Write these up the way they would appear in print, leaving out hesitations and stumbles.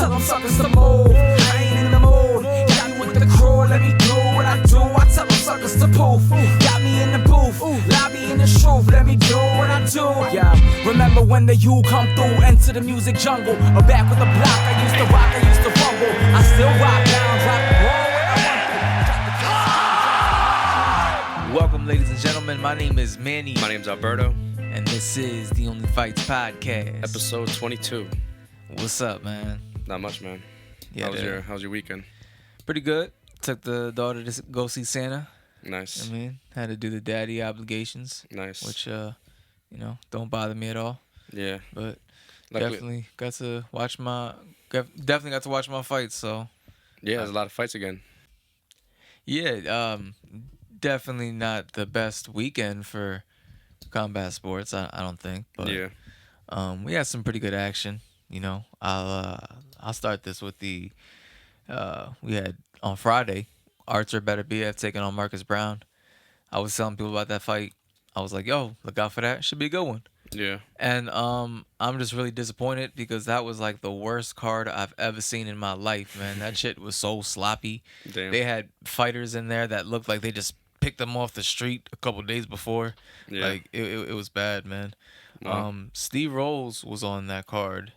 tell them suckers to move. I ain't in the mood. Got me with the crew, let me do what I do. I tell them suckers to poof. Got me in the booth, lobby in the truth. Let me do what I do. Yeah, remember when the U come through, enter the music jungle. Or back with the block, I used to rock, I used to fumble. I still rock down, drop the ball when I want to. Welcome, ladies and gentlemen. My name is Manny. My name's Alberto. And this is the Onlyfights Podcast. Episode 22. What's up, man? Not much, man. Yeah, how's your weekend? Pretty good. Took the daughter to go see Santa. Nice. I mean, had to do the daddy obligations. Nice. Which, don't bother me at all. Yeah. But definitely got to watch my fights, so. Yeah, there's a lot of fights again. Yeah, definitely not the best weekend for combat sports, I don't think. But yeah. We had some pretty good action. I'll start this with we had on Friday Artur Beterbiev taking on Marcus Browne. I was telling people about that fight. I was like, yo, look out for that. Should be a good one. Yeah. And I'm just really disappointed because that was like the worst card I've ever seen in my life, man. That shit was so sloppy. Damn. They had fighters in there that looked like they just picked them off the street a couple days before. Yeah. Like it was bad, man. Wow. Steve Rolls was on that card.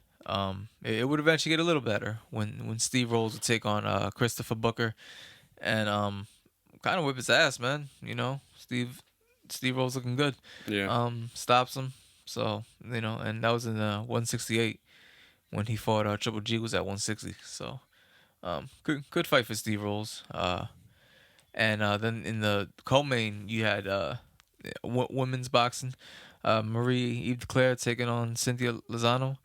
It would eventually get a little better when Steve Rolls would take on Christopher Booker and kind of whip his ass, man. You know, Steve Rolls looking good. Yeah. Stops him. So, and that was in 168 when he fought Triple G was at 160. So, good fight for Steve Rolls. And then in the co-main, you had women's boxing. Marie-Eve Declare taking on Cynthia Lozano.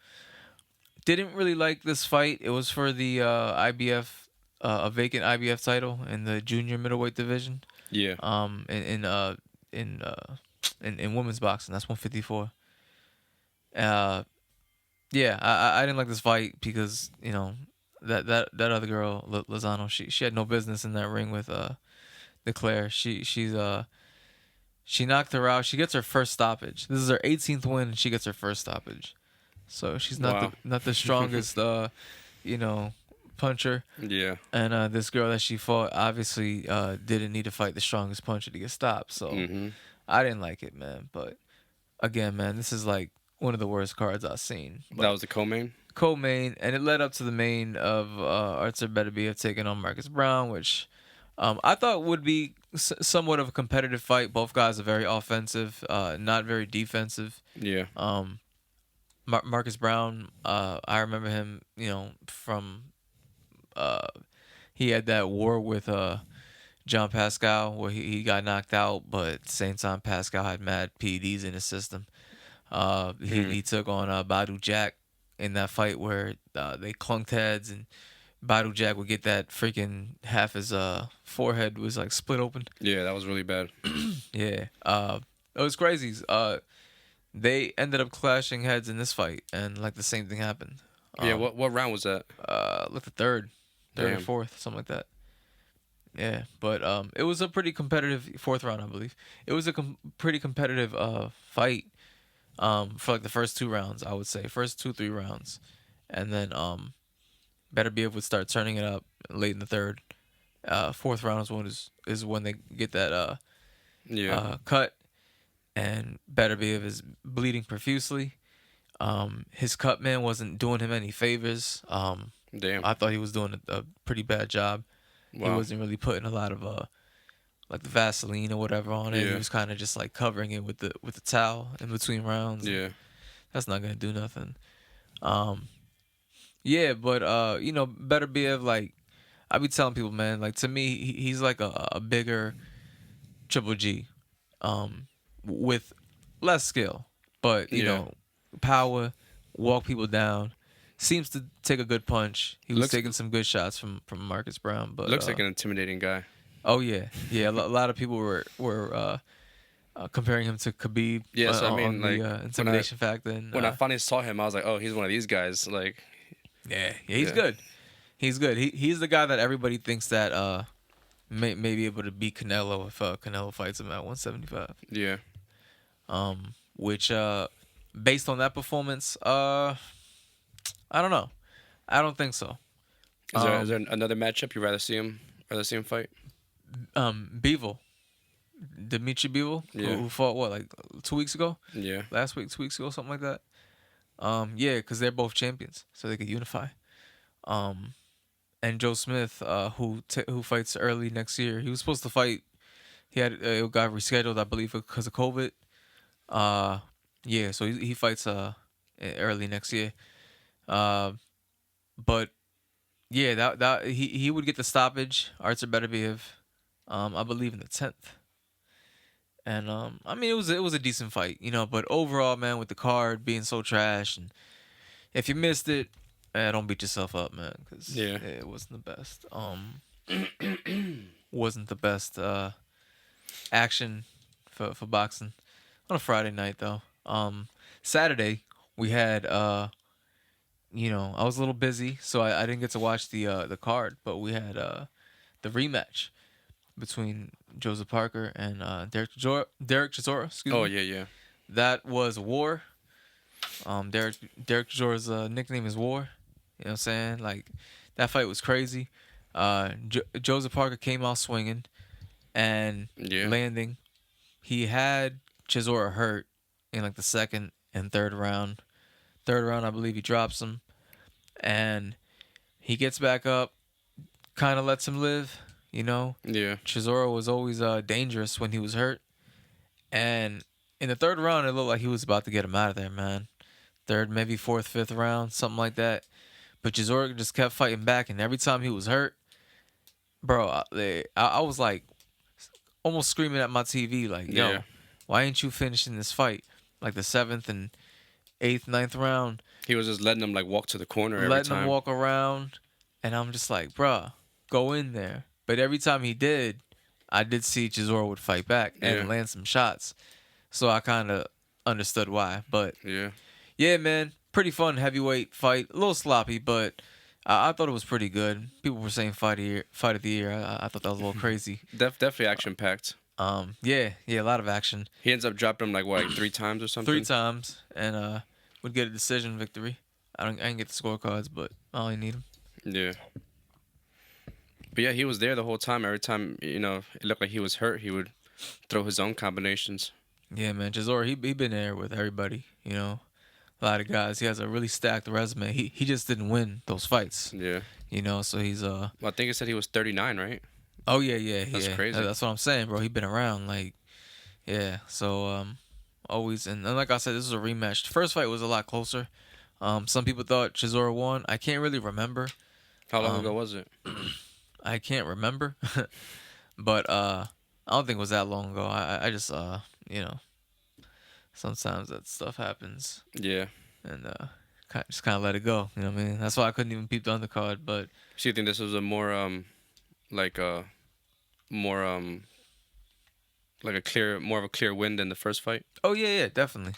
Didn't really like this fight. It was for the IBF, a vacant IBF title in the junior middleweight division. Yeah. In women's boxing, that's 154. Yeah, I didn't like this fight because that other girl Lozano, she had no business in that ring with Declare. She knocked her out. She gets her first stoppage. This is her 18th win, and she gets her first stoppage. So she's not the strongest puncher. Yeah. And this girl that she fought obviously didn't need to fight the strongest puncher to get stopped. So I didn't like it, man. But again, man, this is like one of the worst cards I've seen. But that was the co-main? Co-main, and it led up to the main of Artur Beterbiev taking on Marcus Browne, which I thought would be somewhat of a competitive fight. Both guys are very offensive, not very defensive. Yeah. Marcus Browne, I remember him, from he had that war with John Pascal where he got knocked out, but at the same time Pascal had mad PEDs in his system. He took on Badu Jack in that fight where they clunked heads, and Badu Jack would get that freaking half his forehead was like split open. Yeah, that was really bad. Yeah. It was crazy. They ended up clashing heads in this fight, and like the same thing happened. Yeah, what round was that? Look, the third or fourth, something like that. Yeah, but it was a pretty competitive fourth round, I believe. It was a pretty competitive fight for like the first two rounds, I would say. First 2-3 rounds. And then Beterbiev would start turning it up late in the third. Fourth round is when they get that cut. And Beterbiev is bleeding profusely. His cut man wasn't doing him any favors. Damn. I thought he was doing a pretty bad job. Wow. He wasn't really putting a lot of like the Vaseline or whatever on it. Yeah. He was kind of just like covering it with the towel in between rounds. Yeah. That's not gonna do nothing. Yeah, but Beterbiev, like I be telling people, man, like to me he's like a bigger Triple G, with less skill, but you know, power, walk people down. Seems to take a good punch. He was taking some good shots from Marcus Browne, but looks like an intimidating guy. Oh yeah. A lot of people were comparing him to Khabib. Yeah, so I mean, on like the intimidation factor. And, when I finally saw him, I was like, oh, he's one of these guys. Like, he's good. He's good. He's the guy that everybody thinks that may be able to beat Canelo if Canelo fights him at 175. Yeah. Which based on that performance, I don't know. I don't think so. Is there another matchup you'd rather see him fight? Bivol, Dimitri Bivol, Yeah. who fought what, like 2 weeks ago? Yeah. Last week, 2 weeks ago, something like that. Yeah, because they're both champions, so they could unify. And Joe Smith, who fights early next year, he was supposed to fight. It got rescheduled, I believe, because of COVID. Yeah, so he fights early next year. But yeah, that he would get the stoppage. Artur Beterbiev, I believe in the 10th. And I mean, it was a decent fight, But overall, man, with the card being so trash, and if you missed it, don't beat yourself up, man, because it wasn't the best. Wasn't the best action for boxing on a Friday night though. Saturday we had I was a little busy, so I didn't get to watch the card, but we had the rematch between Joseph Parker and Derrick Chisora. Excuse me. Oh yeah. That was war. Derrick Chisora's nickname is War. You know what I'm saying? Like, that fight was crazy. Joseph Parker came out swinging and landing. He had Chisora hurt in like the second and third round. Third round, I believe he drops him, and he gets back up, kind of lets him live. Yeah. Chisora was always dangerous when he was hurt, and in the third round, it looked like he was about to get him out of there, man. Third, maybe fourth, fifth round, something like that. But Chisora just kept fighting back, and every time he was hurt, bro, I was like almost screaming at my TV, like, yo, why ain't you finishing this fight? Like the 7th and 8th, 9th round. He was just letting him like walk to the corner every time. Letting him walk around, and I'm just like, bruh, go in there. But every time he did, I did see Chisora would fight back and land some shots. So I kind of understood why. But yeah, man, pretty fun heavyweight fight. A little sloppy, but I thought it was pretty good. People were saying fight of the year. I thought that was a little crazy. Definitely action packed. Yeah, a lot of action. He ends up dropping him like 3 times or something. 3 times, and would get a decision victory. I didn't get the scorecards, but I only need them. Yeah. But yeah, he was there the whole time. Every time, it looked like he was hurt, he would throw his own combinations. Yeah, man. Chisora, he been there with everybody, A lot of guys. He has a really stacked resume. He just didn't win those fights. Yeah. So he's Well, I think it said he was 39, right? Oh yeah. That's crazy. That's what I'm saying, bro. He been around, like, yeah. So always, and like I said, this was a rematch. The first fight was a lot closer. Some people thought Chisora won. I can't really remember. How long ago was it? I can't remember, but I don't think it was that long ago. I just sometimes that stuff happens. Yeah. And just kind of let it go. You know what I mean? That's why I couldn't even peep the undercard. But so you think this was a more like a clear win than the first fight? Oh yeah, definitely.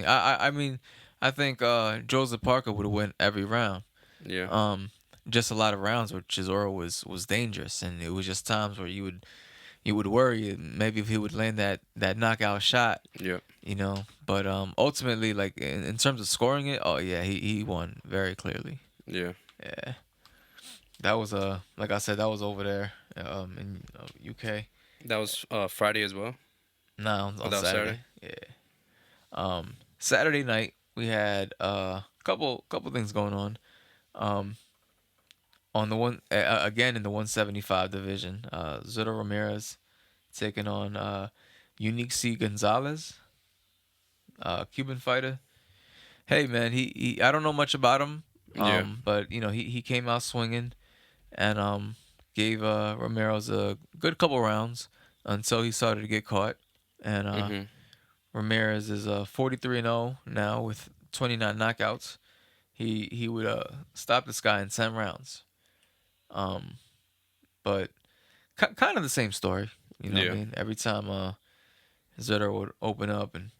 I mean, I think Joseph Parker would have won every round. Yeah. Just a lot of rounds where Chisora was dangerous, and it was just times where you would worry maybe if he would land that knockout shot. Yeah. But ultimately, like in terms of scoring it, oh yeah, he won very clearly. Yeah. Yeah. That was like I said, that was over there in UK. That was Friday as well. No, on Saturday. Yeah. Saturday night we had couple things going on. On the one again in the 175 division, Zito Ramirez taking on Unique C Gonzalez, Cuban fighter. Hey man, he I don't know much about him. But he came out swinging, and gave Ramirez a good couple rounds until he started to get caught. And Ramirez is 43-0 now with 29 knockouts. He would stop this guy in 10 rounds. But kind of the same story, what I mean? Every time Zito would open up, and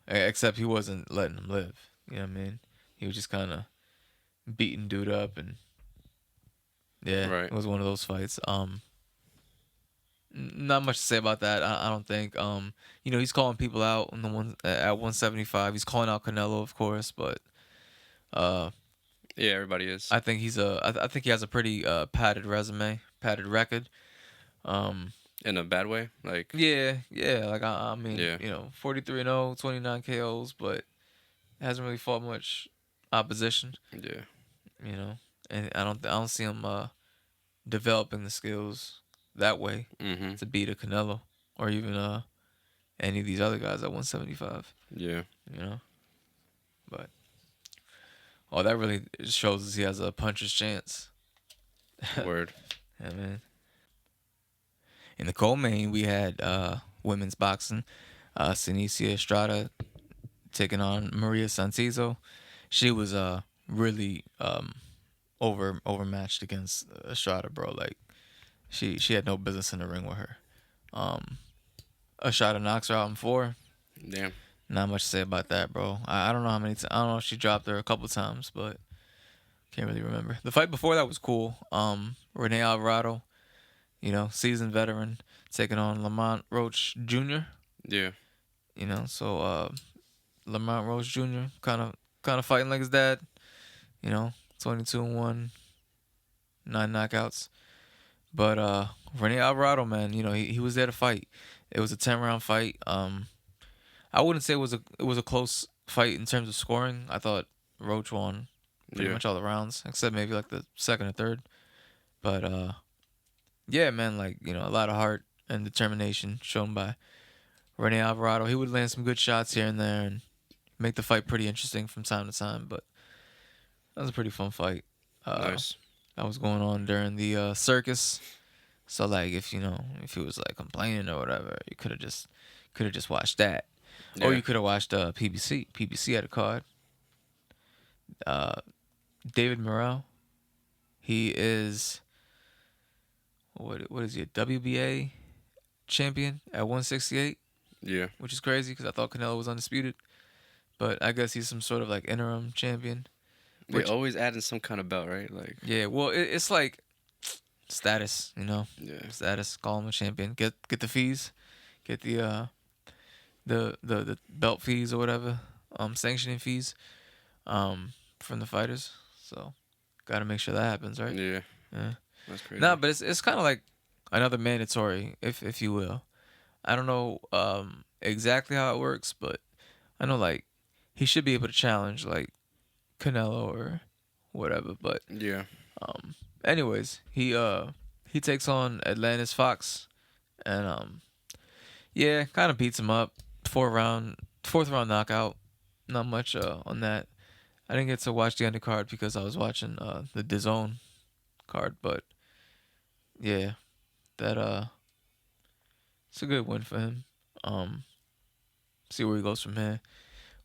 except he wasn't letting him live, you know what I mean? He was just kind of beating dude up, and it was one of those fights. Not much to say about that. I don't think. He's calling people out on the one at 175. He's calling out Canelo, of course, but Yeah, everybody is. I think I think he has a pretty padded resume, padded record. In a bad way, like. Yeah, yeah. Like I mean, Yeah. 43-0, 29 KOs, but hasn't really fought much opposition. Yeah. And I don't see him developing the skills that way Mm-hmm. to beat a Canelo or even any of these other guys at 175. Yeah. But all that really shows is he has a puncher's chance. Word. Yeah, man. In the co-main, we had women's boxing. Senicia Estrada taking on Maria Santizo. She was really overmatched against Estrada, bro. Like she had no business in the ring with her. Estrada knocks her out in 4. Damn. Not much to say about that, bro. I don't know how many. I don't know if she dropped her a couple times, but can't really remember. The fight before that was cool. Rene Alvarado, seasoned veteran, taking on Lamont Roach Jr. Yeah. So Lamont Roach Jr. kind of fighting like his dad. 22-1, 9 knockouts. But Rene Alvarado, man, he was there to fight. It was a 10-round fight. I wouldn't say it was a close fight in terms of scoring. I thought Roach won pretty much all the rounds, except maybe like the second or third. But yeah, man, like a lot of heart and determination shown by Rene Alvarado. He would land some good shots here and there and make the fight pretty interesting from time to time. But that was a pretty fun fight. Nice. That was going on during the circus. So like if he was like complaining or whatever, you could have just watched that. Yeah. Or you could have watched PBC. PBC had a card. David Morrell. He is what is he, a WBA champion at 168? Yeah. Which is crazy because I thought Canelo was undisputed. But I guess he's some sort of like interim champion. They always add in some kind of belt, right? Like. Yeah, well, it's like status, Yeah. status. Call him a champion. Get the fees, get the belt fees or whatever, sanctioning fees, from the fighters. So, gotta make sure that happens, right? Yeah. Yeah. That's crazy. Nah, but it's kind of like another mandatory, if you will. I don't know exactly how it works, but I know like he should be able to challenge like Canelo or whatever. But Yeah. anyways, he takes on Atlantis Fox, and kind of beats him up. Fourth round knockout. Not much on that. I didn't get to watch the undercard because I was watching the DAZN card, but yeah, that it's a good win for him. See where he goes from here.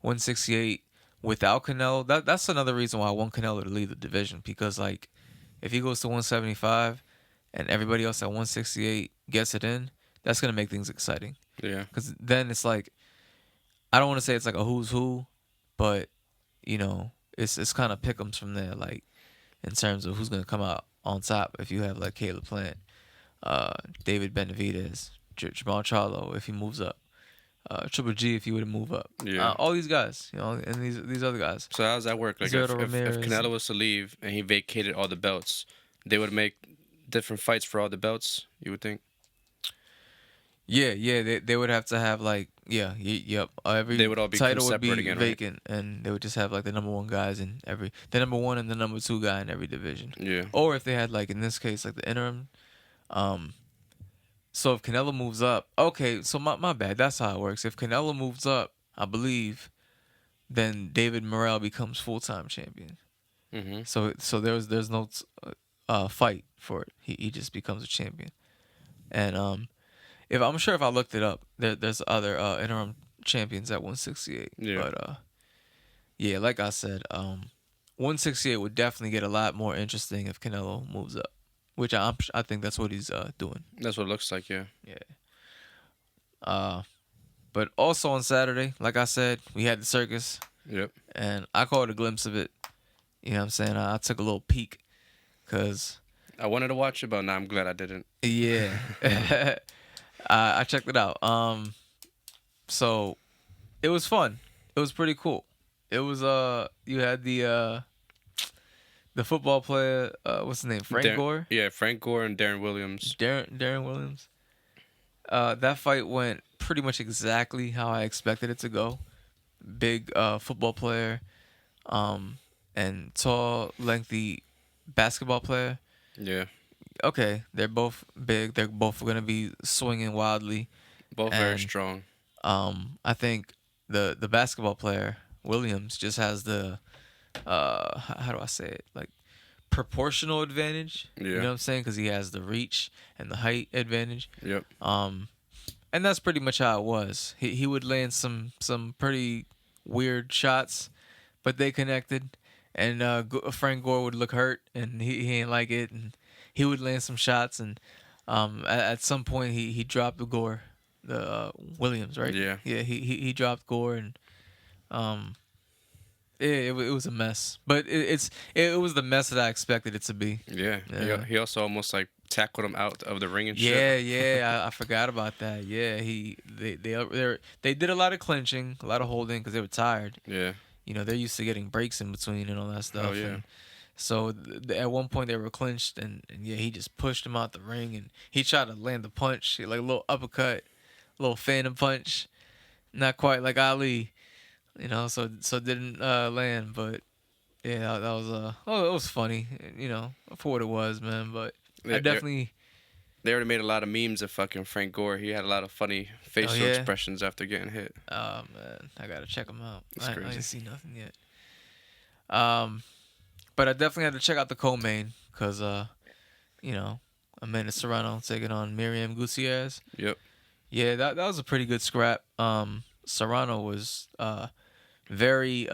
168 without Canelo. That's another reason why I want Canelo to lead the division, because like if he goes to 175 and everybody else at 168 gets it in, that's gonna make things exciting. Yeah. Because then it's like, I don't want to say it's like a who's who, but it's kind of pick'ems from there, like in terms of who's gonna come out on top. If you have like Caleb Plant, David Benavidez, Jamal Charlo if he moves up, Triple G if he were to move up, all these guys, and these other guys. So how does that work? Like if Ramirez. Canelo was to leave and he vacated all the belts, they would make different fights for all the belts, you would think? Yeah, they would have to have like yep. Every They would all be title would be separate again, right? vacant, and they would just have like the number 1 guys in the number 1 and the number 2 guy in every division. Yeah. Or if they had like in this case like the interim, so if Canelo moves up, okay, so my bad, that's how it works. If Canelo moves up, I believe, then David Morrell becomes full-time champion. Mm-hmm. So there's no fight for it. He just becomes a champion, and if I looked it up, there's other interim champions at 168. Yeah. But like I said, 168 would definitely get a lot more interesting if Canelo moves up, which I think that's what he's doing. That's what it looks like, yeah. Yeah. But also on Saturday, like I said, we had the circus. Yep. And I caught a glimpse of it. You know what I'm saying? I took a little peek, cause I wanted to watch it, but now I'm glad I didn't. Yeah. I checked it out. So it was fun. It was pretty cool. It was you had the the football player, what's his name? Frank Gore? Yeah, Frank Gore and Darren Williams. Darren Williams. That fight went pretty much exactly how I expected it to go. Big football player, and tall, lengthy basketball player. Yeah. Okay, they're both big. They're both gonna be swinging wildly. Both very strong. I think the basketball player Williams just has the how do I say it, like, proportional advantage. Yeah. You know what I'm saying? Because he has the reach and the height advantage. Yep. And that's pretty much how it was. He would land some pretty weird shots, but they connected. And Frank Gore would look hurt, and he ain't like it, and he would land some shots, and at some point he dropped the Gore, the Williams, right? Yeah. Yeah, he dropped Gore, and it was a mess, but it was the mess that I expected it to be. Yeah. He also almost like tackled him out of the ring and shit. Yeah. Yeah, I forgot about that. Yeah, they did a lot of clinching, a lot of holding because they were tired. Yeah. You know, they're used to getting breaks in between and all that stuff. Oh, yeah. And so at one point they were clinched, and yeah, he just pushed him out the ring, and he tried to land the punch, like a little uppercut, a little phantom punch, not quite like Ali, you know. So didn't land, but yeah, that was it was funny, you know, for what it was, man. But I definitely. They already made a lot of memes of fucking Frank Gore. He had a lot of funny facial expressions after getting hit. Oh man, I gotta check him out. That's crazy. I didn't see nothing yet. But I definitely had to check out the co-main because you know, Amanda Serrano taking on Miriam Gutierrez. Yep. Yeah, that was a pretty good scrap. Serrano was very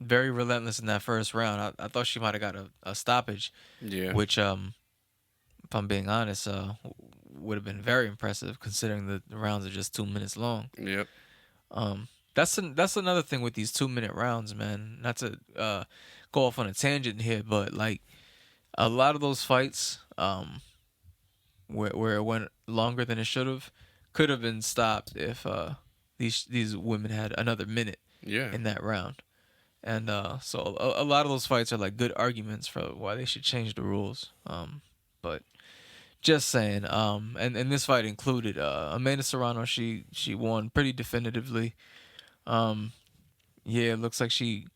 relentless in that first round. I thought she might have got a stoppage. Yeah. Which if I'm being honest, would have been very impressive considering the rounds are just 2 minutes long. Yep. That's another thing with these 2-minute rounds, man. Not to go off on a tangent here, but like a lot of those fights, where it went longer than it should have, could have been stopped if these women had another minute in that round. And so a lot of those fights are like good arguments for why they should change the rules. But just saying, and this fight included Amanda Serrano. She won pretty definitively. Yeah, it looks like she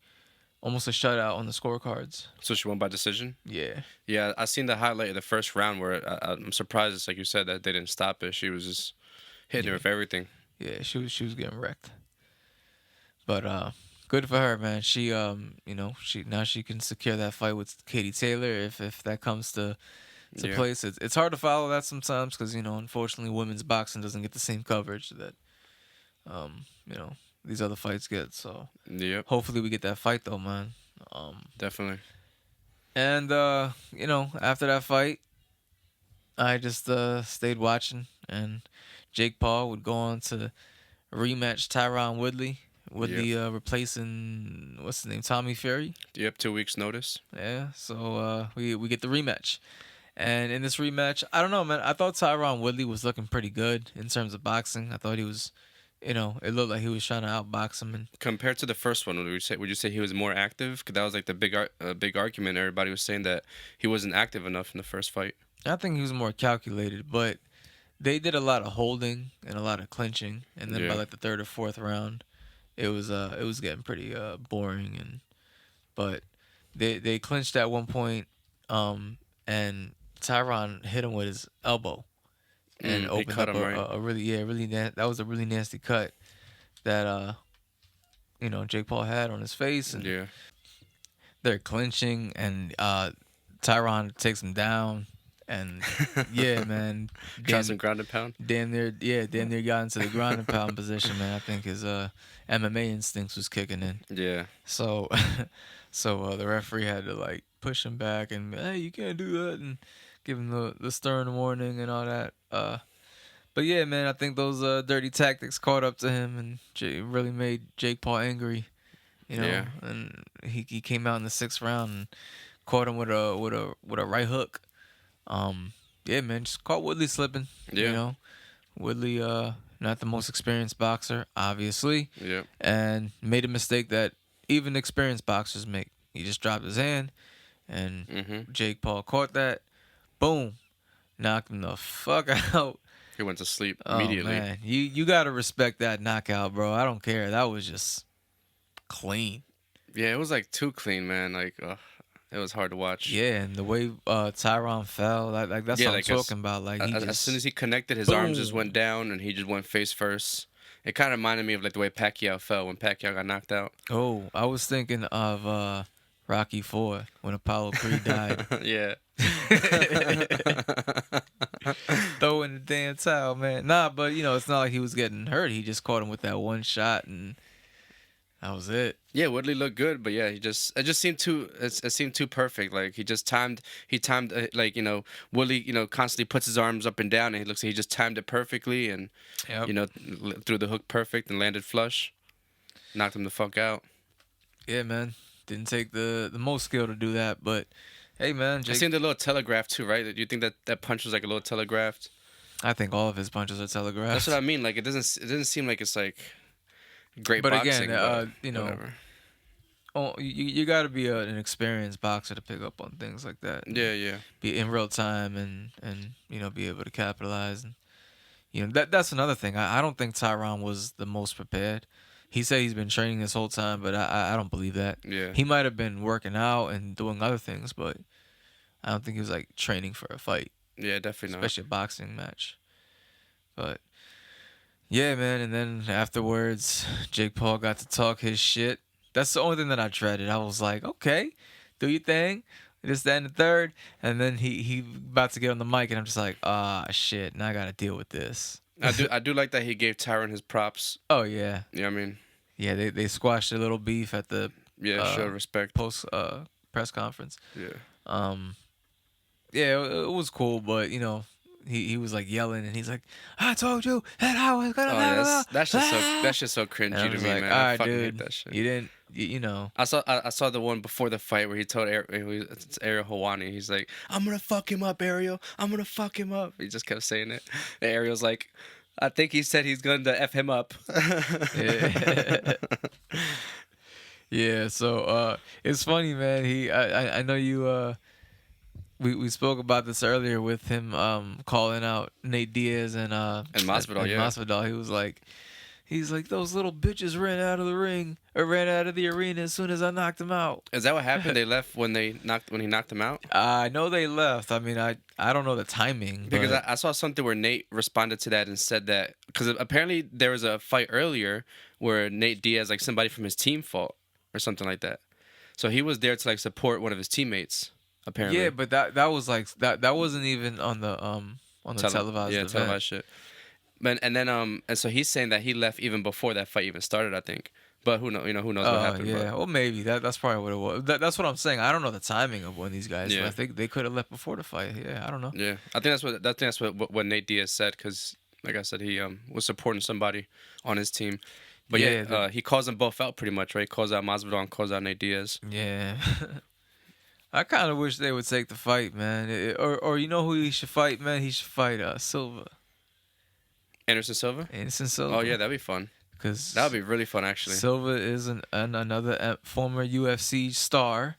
almost a shutout on the scorecards. So she won by decision? Yeah. Yeah, I seen the highlight of the first round where I'm surprised, it's like you said, that they didn't stop it. She was just hitting her with everything. Yeah, she was getting wrecked. But good for her, man. She you know, she can secure that fight with Katie Taylor if that comes to place. It's hard to follow that sometimes because, you know, unfortunately women's boxing doesn't get the same coverage that you know, these other fights get. So hopefully we get that fight though, man. Definitely. And you know, after that fight, I just stayed watching, and Jake Paul would go on to rematch Tyron Woodley. Replacing what's his name, Tommy Fury. Yep, 2 weeks notice. Yeah, so we get the rematch. And in this rematch, I don't know, man. I thought Tyron Woodley was looking pretty good in terms of boxing. I thought he was, you know, it looked like he was trying to outbox him. And compared to the first one, would you say he was more active? Because that was like the big argument. Everybody was saying that he wasn't active enough in the first fight. I think he was more calculated, but they did a lot of holding and a lot of clinching, and then by like the third or fourth round, it was getting pretty boring. But they clinched at one point, and Tyron hit him with his elbow and opened up a really that was a really nasty cut that you know, Jake Paul had on his face, and they're clinching, and Tyron takes him down, and yeah, man, tries some ground and pound. Damn near got into the ground and pound position, man. I think his MMA instincts was kicking in. Yeah. So the referee had to like push him back and, hey, you can't do that, and give him the stern warning and all that. But yeah, man, I think those dirty tactics caught up to him, and really made Jake Paul angry. You know, and he came out in the 6th round and caught him with a right hook. Yeah, man, just caught Woodley slipping. Yeah. You know, Woodley, not the most experienced boxer, obviously. Yeah. And made a mistake that even experienced boxers make. He just dropped his hand, and Mm-hmm. Jake Paul caught that. Boom, knocked him the fuck out. He went to sleep Oh immediately. man, you gotta respect that knockout, bro. I don't care. That was just clean. Yeah, it was like too clean, man. Like, it was hard to watch. Yeah, and the way Tyron fell, like that's Yeah, what like I'm talking about. Like he as just soon as he connected, his arms just boom. went down, and he just went face first. It kind of reminded me of like the way Pacquiao fell when Pacquiao got knocked out. Oh, I was thinking of Rocky 4 when Apollo Creed died. Yeah. Throwing the damn towel, man. Nah, but it's not like he was getting hurt. He just caught him with that one shot, and that was it. Yeah, Woodley looked good, but yeah, it just seemed it seemed too perfect. Like he timed like Woodley constantly puts his arms up and down, and he looks like he just timed it perfectly, and Yep. threw the hook perfect and landed flush, knocked him the fuck out. Yeah, man. Didn't take the most skill to do that, but hey, man. I Jake, seen the little telegraph too, right? Do you think that punch was like a little telegraphed? I think all of his punches are telegraphed. That's what I mean. Like it doesn't seem like it's like great But boxing. again, but whatever. Oh, you got to be an experienced boxer to pick up on things like that. Yeah. Be in real time and be able to capitalize, and that's another thing. I don't think Tyron was the most prepared. He said he's been training this whole time, but I don't believe that. Yeah. He might have been working out and doing other things, but I don't think he was like training for a fight, Yeah, definitely not. especially a boxing match. But yeah, man. And then afterwards, Jake Paul got to talk his shit. That's the only thing that I dreaded. I was like, okay, do your thing. This, that, and the third. And then he about to get on the mic, and I'm just like, shit. Now I got to deal with this. I do like that he gave Tyron his props. Oh, yeah. You know what I mean? Yeah, they squashed a little beef at the Yeah, show respect. post press conference. Yeah. Yeah, it was cool, but he was like yelling, and he's like, "I told you that I was gonna." That's just so cringy And I to was me, like, man. all I right, fucking dude, hate that shit. you didn't, I saw the one before the fight where he told it's Ariel Helwani. He's like, "I'm gonna fuck him up, Ariel. I'm gonna fuck him up." He just kept saying it. And Ariel's like, "I think he said he's going to f him up." Yeah. Yeah, so it's funny, man. I know you we spoke about this earlier with him calling out Nate Diaz and Masvidal, yeah. Masvidal. He's like those little bitches ran out of the ring or ran out of the arena as soon as I knocked them out. Is that what happened? They left when he knocked him out? I know they left. I mean, I don't know the timing Because but... I saw something where Nate responded to that and said that because apparently there was a fight earlier where Nate Diaz, like somebody from his team, fought or something like that. So he was there to like support one of his teammates. Apparently, Yeah, but that was like that wasn't even on the televised event. televised shit. And so he's saying that he left even before that fight even started, I think. But who knows? Who knows what happened? Yeah, But well, maybe that's probably what it was. That's what I'm saying. I don't know the timing of when these guys left. They could have left before the fight. Yeah, I don't know. Yeah, I think that's what Nate Diaz said because, like I said, he was supporting somebody on his team. But he calls them both out pretty much, right? He calls out Masvidal and calls out Nate Diaz. Yeah. I kind of wish they would take the fight, man. Or you know who he should fight, man? He should fight Silva. Anderson Silva? Anderson Silva. Oh, yeah, that'd be fun. Because that would be really fun, actually. Silva is another former UFC star,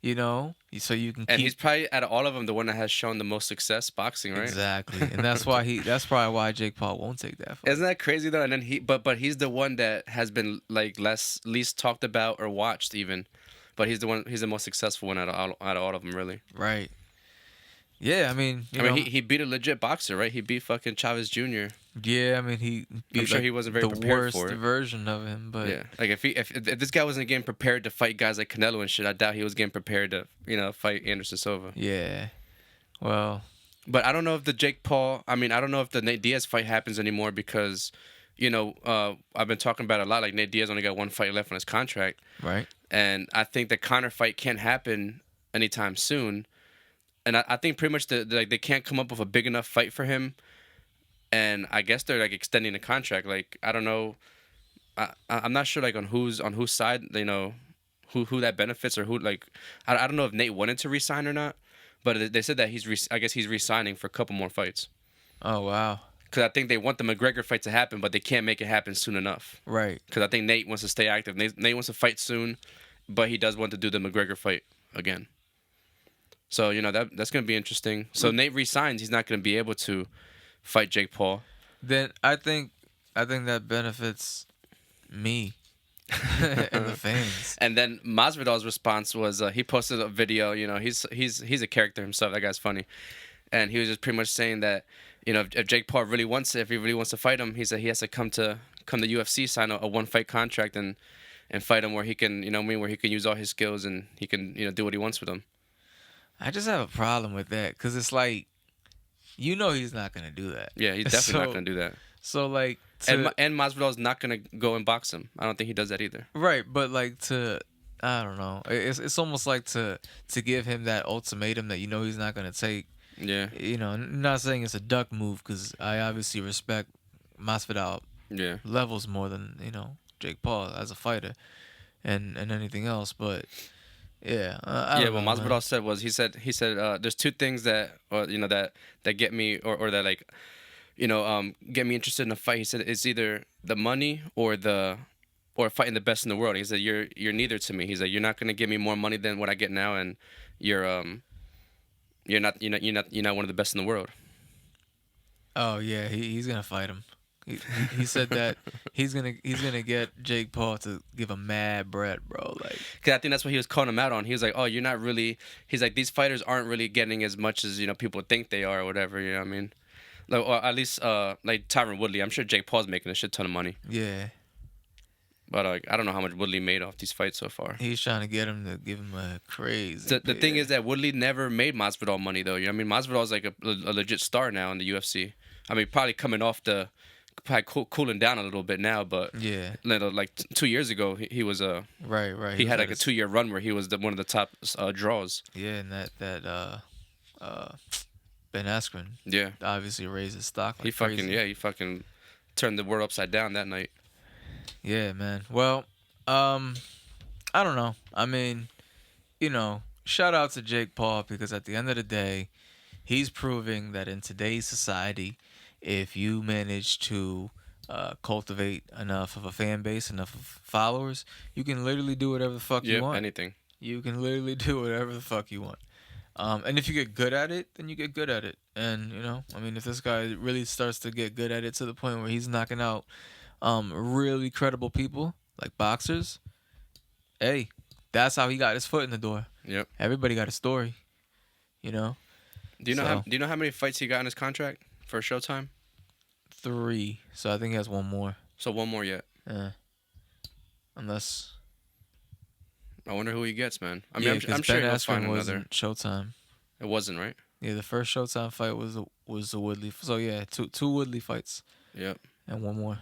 so you can and he's probably, out of all of them, the one that has shown the most success boxing, right? Exactly. And that's probably why Jake Paul won't take that fight. Isn't that crazy, though? And then but he's the one that has been, like, least talked about or watched, even. But he's the most successful one out of all of them, really. Right. Yeah, I mean, he beat a legit boxer, right? He beat fucking Chavez Jr. Yeah, I mean, he beat I'm sure he wasn't very prepared for it. The worst version of him, but yeah, like if this guy wasn't getting prepared to fight guys like Canelo and shit, I doubt he was getting prepared to fight Anderson Silva. Yeah, well, but I don't know if the Jake Paul. I mean, I don't know if the Nate Diaz fight happens anymore because, I've been talking about it a lot. Like Nate Diaz only got one fight left on his contract, right? And I think the Conor fight can't happen anytime soon. And I think pretty much they can't come up with a big enough fight for him. And I guess they're like extending the contract. Like I don't know, I'm not sure like on whose side who that benefits or who like I don't know if Nate wanted to resign or not, but they said that I guess he's resigning for a couple more fights. Oh wow! Because I think they want the McGregor fight to happen, but they can't make it happen soon enough. Right. Because I think Nate wants to stay active. Nate wants to fight soon, but he does want to do the McGregor fight again. So, that's going to be interesting. So Nate resigns. He's not going to be able to fight Jake Paul. Then I think that benefits me and the fans. And then Masvidal's response was he posted a video. He's a character himself. That guy's funny, and he was just pretty much saying that if Jake Paul really wants it, if he really wants to fight him, he said he has to come to UFC, sign a one fight contract, and fight him where he can where he can use all his skills and he can do what he wants with him. I just have a problem with that because it's like, he's not gonna do that. Yeah, he's definitely not gonna do that. So like, and Masvidal's not gonna go and box him. I don't think he does that either. Right, but like I don't know. It's almost like to give him that ultimatum that he's not gonna take. Yeah. I'm not saying it's a duck move because I obviously respect Masvidal. Yeah. Levels more than Jake Paul as a fighter, and anything else, but. Yeah. What Masvidal said was he said there's two things that that get me or that like get me interested in a fight. He said it's either the money or fighting the best in the world. He said you're neither to me. He's like you're not gonna give me more money than what I get now, and you're not one of the best in the world. Oh yeah, he's gonna fight him. He said that he's gonna get Jake Paul to give him mad bread, bro. Like, cause I think that's what he was calling him out on. He was like, "Oh, you're not really." He's like, "These fighters aren't really getting as much as people think they are, or whatever." You know what I mean? Like, or at least like Tyron Woodley. I'm sure Jake Paul's making a shit ton of money. Yeah. But I don't know how much Woodley made off these fights so far. He's trying to get him to give him a crazy. The thing is that Woodley never made Masvidal money though. You know what I mean? Masvidal's like a legit star now in the UFC. I mean, probably coming off probably cooling down a little bit now, but yeah, like 2 years ago he was right. He had like a 2-year run where he was one of the top draws. Yeah, and that Ben Askren. Yeah, obviously raised his stock. Like he fucking turned the world upside down that night. Yeah, man. Well, I don't know. I mean, shout out to Jake Paul because at the end of the day, he's proving that in today's society, if you manage to cultivate enough of a fan base, enough of followers, you can literally do whatever the fuck you want. Anything. You can literally do whatever the fuck you want. And if you get good at it, then you get good at it. And, I mean, if this guy really starts to get good at it to the point where he's knocking out really credible people, like boxers, hey, that's how he got his foot in the door. Yep. Everybody got a story, Do you know how many fights he got in his contract for Showtime? 3. So I think he has one more. So one more yet. Yeah. Unless. I wonder who he gets, man. I mean, I'm sure he'll find another. Wasn't Showtime. It wasn't, right? Yeah, the first Showtime fight was the Woodley. So yeah, two Woodley fights. Yep. And one more.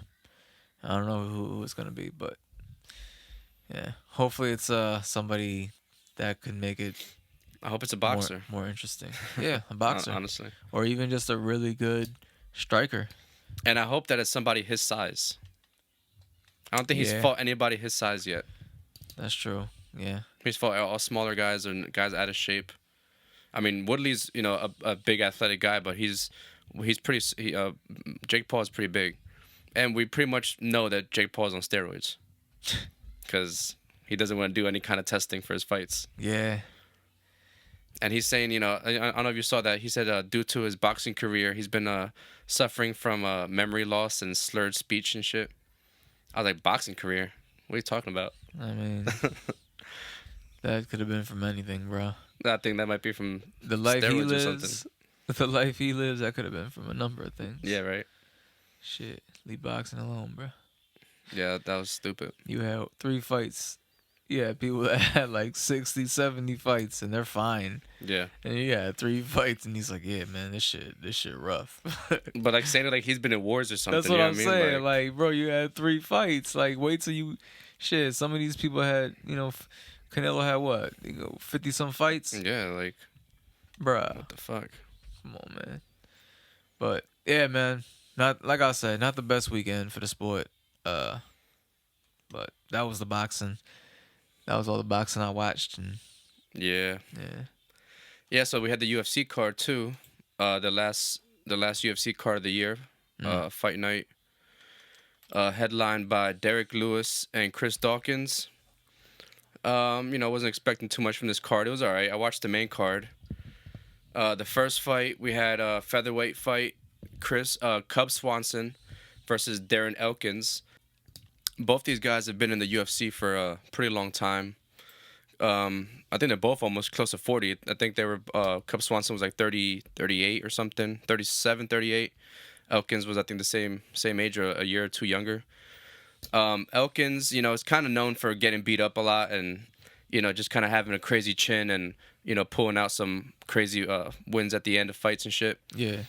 I don't know who it's gonna be, but yeah, hopefully it's somebody that could make it. I hope it's a boxer. More interesting. Yeah, a boxer. Honestly. Or even just a really good striker. And I hope that it's somebody his size. I don't think he's fought anybody his size yet. That's true. Yeah. He's fought all smaller guys and guys out of shape. I mean, Woodley's a big athletic guy, but he's pretty. Jake Paul is pretty big, and we pretty much know that Jake Paul's on steroids, because he doesn't want to do any kind of testing for his fights. Yeah. And he's saying, I don't know if you saw that. He said due to his boxing career, he's been suffering from memory loss and slurred speech and shit. I was like, boxing career? What are you talking about? I mean, that could have been from anything, bro. I think that might be from the life he lives. Or something. The life he lives, that could have been from a number of things. Yeah, right. Shit, leave boxing alone, bro. Yeah, that was stupid. You had 3 fights. Yeah, people that had like 60, 70 fights, and they're fine. Yeah. And you had 3 fights, and he's like, yeah, man, this shit rough. But like saying it like he's been in wars or something. That's what I'm saying. Like, bro, you had 3 fights. Like, wait till you... Shit, some of these people had, Canelo had what? 50-some fights? Yeah, like... Bruh. What the fuck? Come on, man. But, yeah, man. Not, like I said, not the best weekend for the sport. But that was the boxing. That was all the boxing I watched. And yeah. Yeah. Yeah, so we had the UFC card, too. The last UFC card of the year. Fight night. Headlined by Derrick Lewis and Chris Dawkins. Wasn't expecting too much from this card. It was all right. I watched the main card. The first fight, we had a featherweight fight, Cub Swanson versus Darren Elkins. Both these guys have been in the UFC for a pretty long time. I think they're both almost close to 40. I think they were, Cub Swanson was like 30, 38 or something, 37, 38. Elkins was, I think, the same age or a year or two younger. Elkins, is kind of known for getting beat up a lot and, just kind of having a crazy chin and, pulling out some crazy wins at the end of fights and shit. Yeah.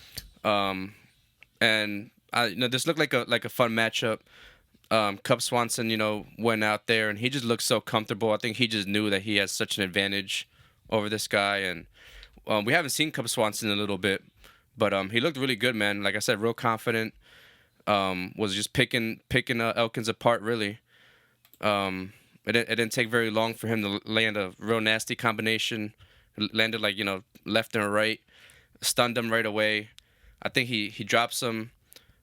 And this looked like a fun matchup. Cub Swanson, went out there and he just looked so comfortable. I think he just knew that he has such an advantage over this guy. And we haven't seen Cub Swanson in a little bit, but he looked really good, man. Like I said, real confident. Was just picking Elkins apart, really. It didn't take very long for him to land a real nasty combination. Landed left and right, stunned him right away. I think he drops him.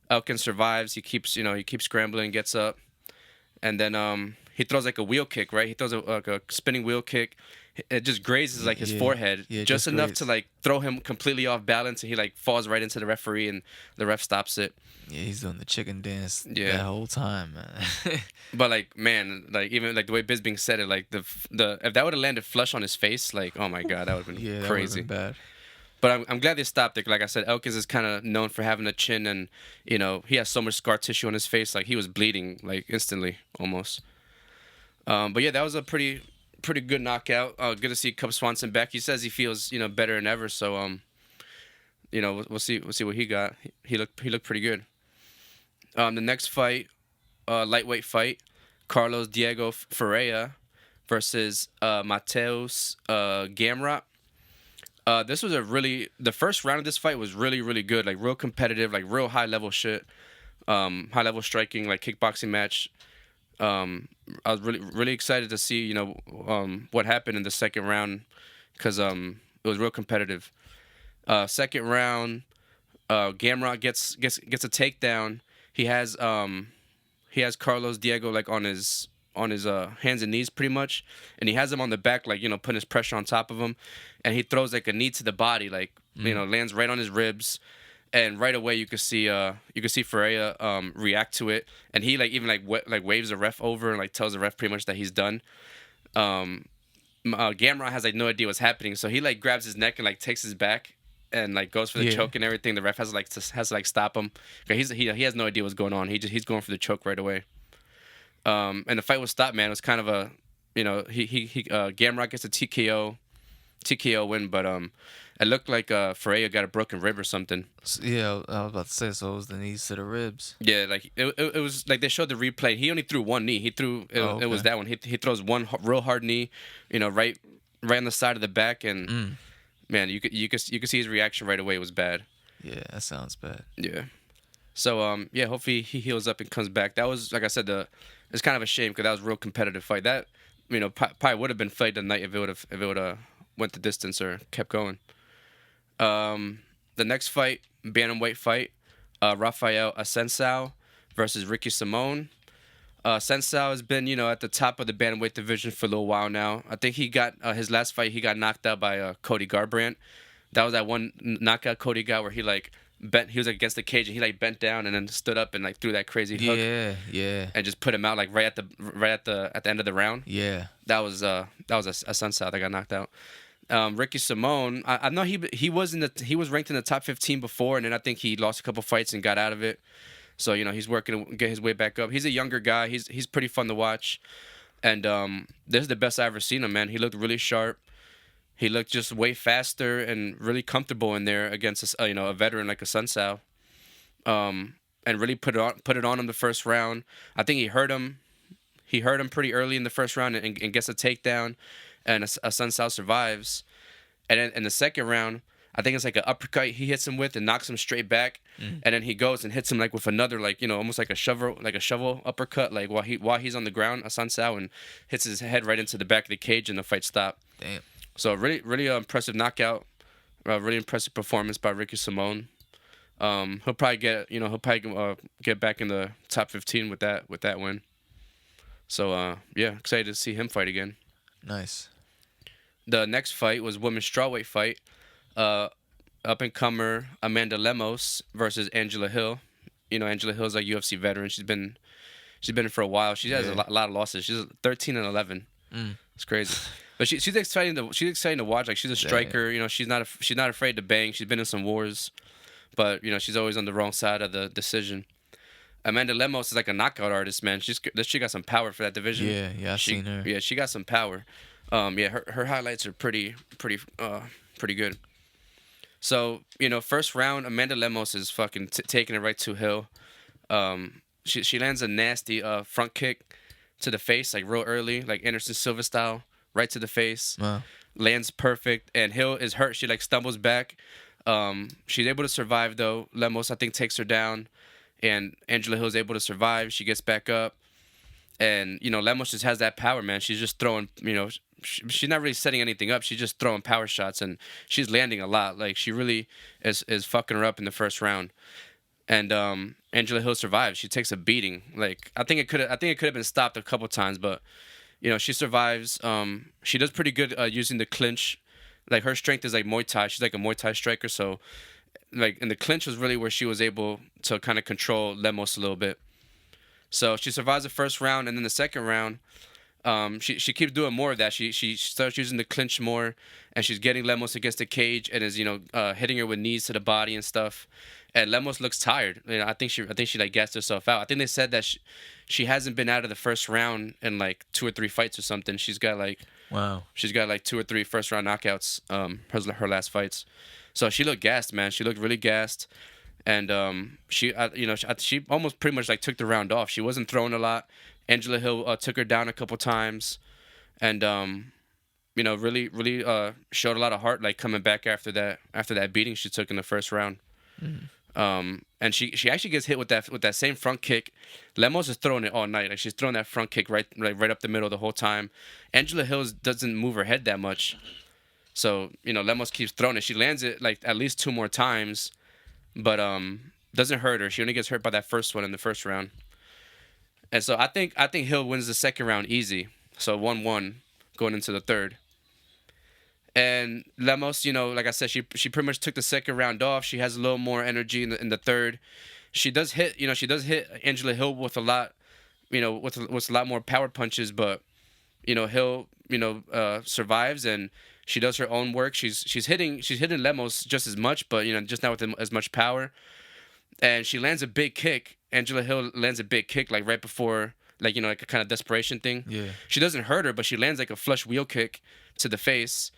Elkins survives. He keeps scrambling, gets up, and then he throws like a wheel kick, right? He throws a spinning wheel kick. It just grazes his forehead, just enough to throw him completely off balance, and he falls right into the referee, and the ref stops it. Yeah, he's doing the chicken dance that whole time, man. But even the way Bisping said it, the if that would have landed flush on his face, oh my god, that would have been crazy. That bad. But I'm glad they stopped it. Like I said, Elkins is kind of known for having a chin, and he has so much scar tissue on his face, he was bleeding instantly almost. But yeah, that was a pretty good knockout. Good to see Cub Swanson back. He says he feels better than ever. So we'll see what he got. He looked pretty good. The next fight, lightweight fight, Carlos Diego Ferreira versus Mateus Gamrot. This was the first round of this fight was really, really good, real competitive, real high level shit, high level striking, kickboxing match. I was really, really excited to see, what happened in the second round, because it was real competitive. Second round, Gamrot gets a takedown. He has Carlos Diego on his hands and knees pretty much, and he has him on the back, putting his pressure on top of him, and he throws a knee to the body, lands right on his ribs, and right away you could see Ferreira react to it, and he even waves the ref over and tells the ref pretty much that he's done. Gamrot has no idea what's happening, so he grabs his neck and takes his back and goes for the choke and everything. The ref has to stop him. He has no idea what's going on. He's going for the choke right away. And the fight was stopped, man. It was kind of a, Gamrot gets a TKO win, but it looked like Ferreira got a broken rib or something. Yeah, I was about to say, so it was the knees to the ribs. Yeah, it was they showed the replay. He only threw one knee. It was that one. He throws one real hard knee, right on the side of the back, and man, you could see his reaction right away. It was bad. Yeah, that sounds bad. Yeah. So hopefully he heals up and comes back. That was, like I said, it's kind of a shame because that was a real competitive fight. That probably would have been fight of the night if it would have went the distance or kept going. The next fight, bantamweight fight, Raphael Ascensio versus Ricky Simone. Ascensio has been at the top of the bantamweight division for a little while now. I think he got his last fight. He got knocked out by Cody Garbrandt. That was that one knockout Cody got where he bent. He was against the cage and he bent down and then stood up and threw that crazy hook. Yeah. And just put him out right at the end of the round. Yeah. That was Ascensio that got knocked out. Ricky Simone, I know he was ranked in the top 15 before, and then I think he lost a couple fights and got out of it. So he's working to get his way back up. He's a younger guy. He's pretty fun to watch, and this is the best I've ever seen him, man. He looked really sharp. He looked just way faster and really comfortable in there against a veteran like Ascensio, and really put it on him the first round. I think he hurt him. He hurt him pretty early in the first round and gets a takedown, and Ascensio survives. And then in the second round, I think it's an uppercut he hits him with and knocks him straight back, and then he goes and hits him with another almost like a shovel uppercut while he's on the ground, Ascensio, and hits his head right into the back of the cage and the fight stopped. Damn. So really, really impressive knockout, really impressive performance by Ricky Simone. He'll probably get back in the top 15 with that win. So excited to see him fight again. Nice. The next fight was women's strawweight fight. Up-and-comer Amanda Lemos versus Angela Hill. You know, Angela Hill's like UFC veteran. She's been in for a while. She has a lot of losses. She's 13-11. It's crazy. But she's exciting to watch. Like, she's a striker. You know, she's not afraid to bang. She's been in some wars, but you know, she's always on the wrong side of the decision. Amanda Lemos is like a knockout artist, man. She got some power for that division. Yeah, I've seen her. Yeah, she got some power. Her highlights are pretty good. So, you know, first round, Amanda Lemos is fucking taking it right to Hill. She lands a nasty front kick to the face, like real early, like Anderson Silva style, right to the face. Wow. Lands perfect, and Hill is hurt. She like stumbles back. She's able to survive though. Lemos, I think, takes her down, and Angela Hill is able to survive. She gets back up, and you know, Lemos just has that power, man. She's just throwing, you know. She's not really setting anything up. She's just throwing power shots, and she's landing a lot. Like, she really is fucking her up in the first round. And Angela Hill survives. She takes a beating. Like, I think it could have been stopped a couple times, but you know, she survives. She does pretty good using the clinch. Like, her strength is like Muay Thai. She's like a Muay Thai striker. So, like, and the clinch was really where she was able to kind of control Lemos a little bit. So she survives the first round, and then the second round. She keeps doing more of that. She starts using the clinch more, and she's getting Lemos against the cage, and is, you know, hitting her with knees to the body and stuff. And Lemos looks tired. You know, I think she like gassed herself out. I think they said that she hasn't been out of the first round in like 2 or 3 fights or something. She's got like 2 or 3 first round knockouts. Her last fights. So she looked gassed, man. She looked really gassed, and she almost pretty much like took the round off. She wasn't throwing a lot. Angela Hill took her down a couple times, and you know, really showed a lot of heart, like coming back after that beating she took in the first round. And she actually gets hit with that same front kick. Lemos is throwing it all night. Like, she's throwing that front kick right up the middle the whole time. Angela Hill doesn't move her head that much, so you know, Lemos keeps throwing it. She lands it like at least 2 more times, but doesn't hurt her. She only gets hurt by that first one in the first round. And so I think Hill wins the second round easy. So 1-1 going into the third. And Lemos, you know, like I said, she pretty much took the second round off. She has a little more energy in the third. She does hit Angela Hill with a lot, you know, with a lot more power punches, but you know, Hill, you know, survives, and she does her own work. She's hitting Lemos just as much, but you know, just not with as much power. And she lands a big kick. Angela Hill lands a big kick, like right before, like, you know, like a kind of desperation thing. Yeah. She doesn't hurt her, but she lands like a flush wheel kick to the face.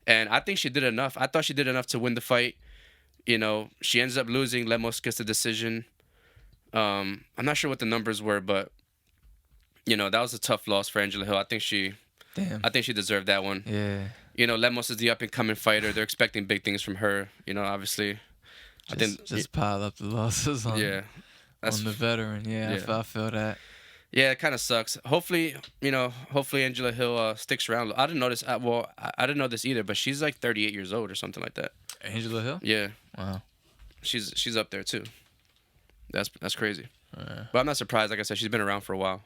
And I think she did enough. I thought she did enough to win the fight. You know, she ends up losing. Lemos gets the decision. I'm not sure what the numbers were, but you know, that was a tough loss for Angela Hill. I think she deserved that one. Yeah. You know, Lemos is the up and coming fighter. They're expecting big things from her. You know, obviously. Just pile up the losses on the veteran. Yeah. I feel that. Yeah, it kind of sucks. Hopefully Angela Hill sticks around. I didn't know this. I didn't know this either, but she's like 38 years old or something like that. Angela Hill? Yeah. Wow. She's up there too. That's crazy. But I'm not surprised. Like I said, she's been around for a while.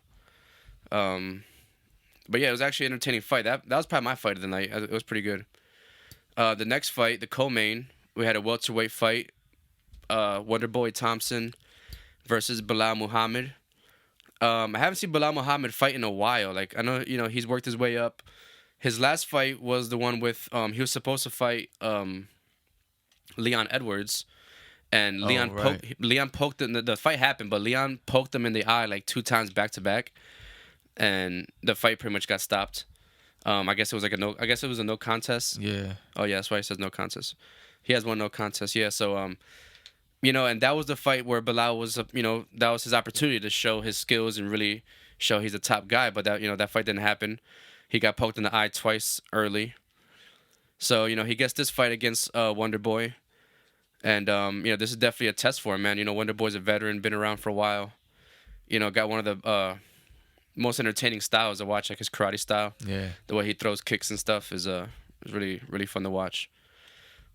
But yeah, it was actually an entertaining fight. That was probably my fight of the night. It was pretty good. The next fight, the co-main, we had a welterweight fight. Wonderboy Thompson versus Belal Muhammad. I haven't seen Belal Muhammad fight in a while. Like, I know, you know, he's worked his way up. His last fight was the one with he was supposed to fight Leon Edwards, and Leon poked him. The fight happened, but Leon poked him in the eye like 2 times back to back, and the fight pretty much got stopped. I guess it was a no contest. Yeah. Oh yeah, that's why he says no contest. He has one no contest. Yeah. So you know, and that was the fight where Belal was, you know, that was his opportunity to show his skills and really show he's a top guy. But that, you know, that fight didn't happen. He got poked in the eye twice early. So, you know, he gets this fight against Wonderboy. And, you know, this is definitely a test for him, man. You know, Wonderboy's a veteran, been around for a while. You know, got one of the most entertaining styles to watch, like his karate style. Yeah. The way he throws kicks and stuff is really, really fun to watch.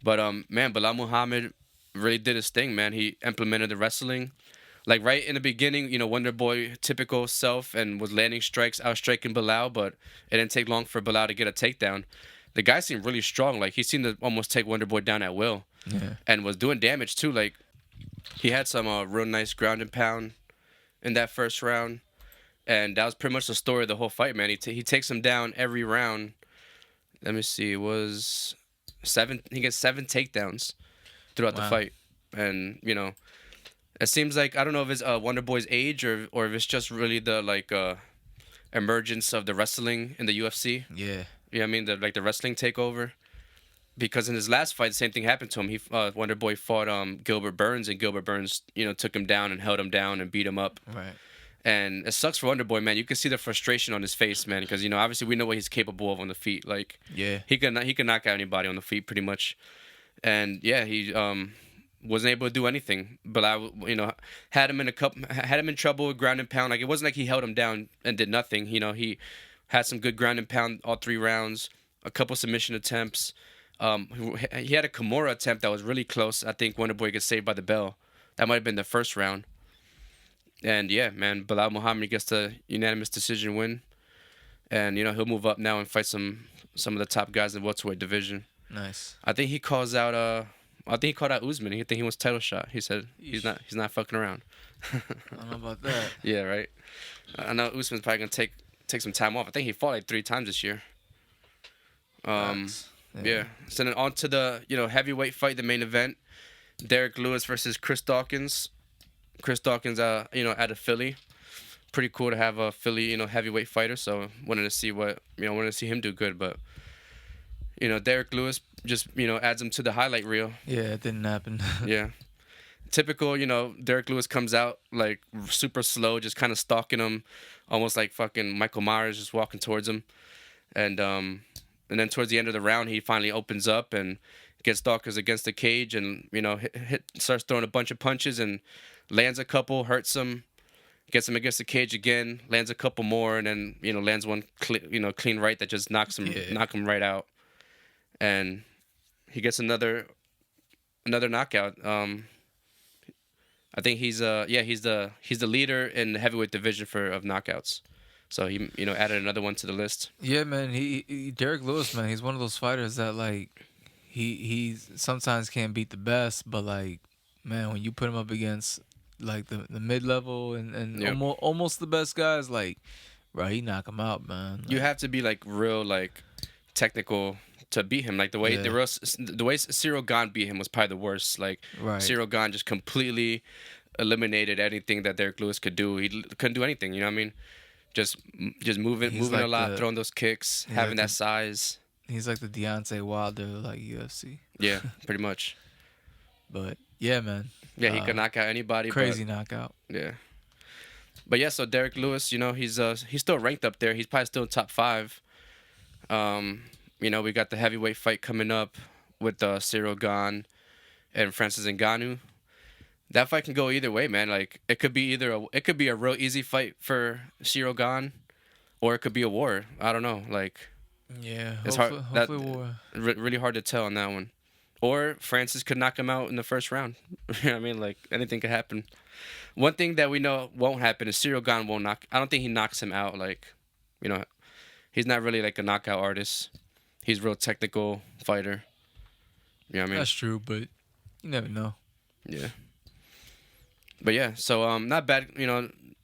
But, man, Belal Muhammad really did his thing, man. He implemented the wrestling. Like right in the beginning, Wonder Boy typical self and was landing strikes, outstriking Bilal, but it didn't take long for Bilal to get a takedown. The guy seemed really strong. Like he seemed to almost take Wonder Boy down at will, and was doing damage too. Like he had some real nice ground and pound in that first round, and that was pretty much the story of the whole fight, man. He takes him down every round. Let me see, it was 7. He gets 7 takedowns throughout the fight, and it seems like, I don't know if it's Wonder Boy's age or if it's just really the emergence of the wrestling in the UFC. Yeah. You know what I mean? The wrestling takeover. Because in his last fight, the same thing happened to him. Wonder Boy fought Gilbert Burns, and Gilbert Burns, took him down and held him down and beat him up. Right. And it sucks for Wonder Boy, man. You can see the frustration on his face, man, because obviously we know what he's capable of on the feet. Like, he can knock out anybody on the feet pretty much. And yeah, he wasn't able to do anything. But had him in trouble with ground and pound. Like, it wasn't like he held him down and did nothing. He had some good ground and pound all 3 rounds, a couple submission attempts. He had a Kimura attempt that was really close. I think Wonder Boy gets saved by the bell. That might have been the first round. And yeah, man, Bilal Mohammed gets the unanimous decision win. And he'll move up now and fight some of the top guys in the welterweight division. Nice. I think he calls out he called out Usman. He think he wants title shot. He said he's not fucking around. I don't know about that. Yeah, right. I know Usman's probably gonna take some time off. I think he fought like 3 times this year. Yeah. So then on to the heavyweight fight, the main event, Derrick Lewis versus Chris Dawkins. Chris Dawkins, out of Philly. Pretty cool to have a Philly, heavyweight fighter. So wanted to see him do good. But Derrick Lewis just adds him to the highlight reel. Yeah, it didn't happen. Yeah. Typical, Derrick Lewis comes out like super slow, just kind of stalking him, almost like fucking Michael Myers, just walking towards him. And then towards the end of the round, he finally opens up and gets Dawkins against the cage, and starts throwing a bunch of punches and lands a couple, hurts him, gets him against the cage again, lands a couple more, and then lands one clean right that just knock him right out, and he gets another knockout. I think he's the leader in the heavyweight division of knockouts. So he added another one to the list. Yeah, man. He Derrick Lewis, man. He's one of those fighters that like he sometimes can't beat the best, but like, man, when you put him up against like the mid level and almost the best guys, like, right, he knock him out, man. Like, you have to be like real like technical to beat him. Like the way Cyril Gane beat him was probably the worst. Like, Cyril Gane just completely eliminated anything that Derrick Lewis could do. He couldn't do anything. You know what I mean? Just moving like a lot, throwing those kicks, having that size. He's like the Deontay Wilder, like UFC. Yeah, pretty much. But yeah, man. Yeah, he could knock out anybody. Crazy knockout. Yeah. But yeah, so Derrick Lewis, he's still ranked up there. He's probably still top 5. We got the heavyweight fight coming up with Cyril Gane and Francis Ngannou. That fight can go either way, man. Like, it could be a real easy fight for Cyril Gane, or it could be a war. I don't know. Like, yeah, it's hopefully war. Really hard to tell on that one. Or Francis could knock him out in the first round. You know what I mean? Like, anything could happen. One thing that we know won't happen is Cyril Gane won't knock. I don't think he knocks him out. Like, he's not really like a knockout artist. He's a real technical fighter. You know what I mean? That's true, but you never know. Yeah. But yeah, so not bad,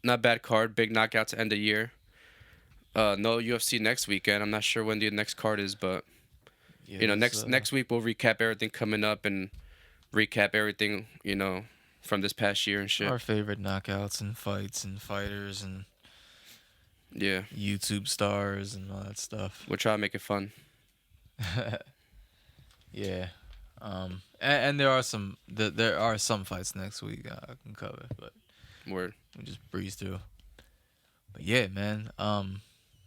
not bad card. Big knockout to end the year. No UFC next weekend. I'm not sure when the next card is, but next week we'll recap everything coming up and recap everything, from this past year and shit. Our favorite knockouts and fights and fighters and YouTube stars and all that stuff. We'll try to make it fun. Yeah. And there are some fights next week I can cover, but Word. we just breeze through. But yeah, man.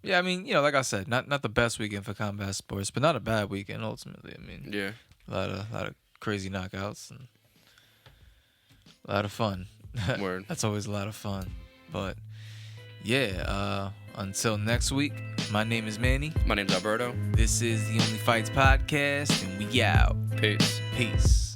Yeah, I mean, like I said, not the best weekend for combat sports, but not a bad weekend ultimately. I mean, yeah, a lot of crazy knockouts and a lot of fun. Word. That's always a lot of fun. But yeah, until next week, my name is Manny. My name's Alberto. This is the OnlyFights Podcast, and we out. Peace. Peace.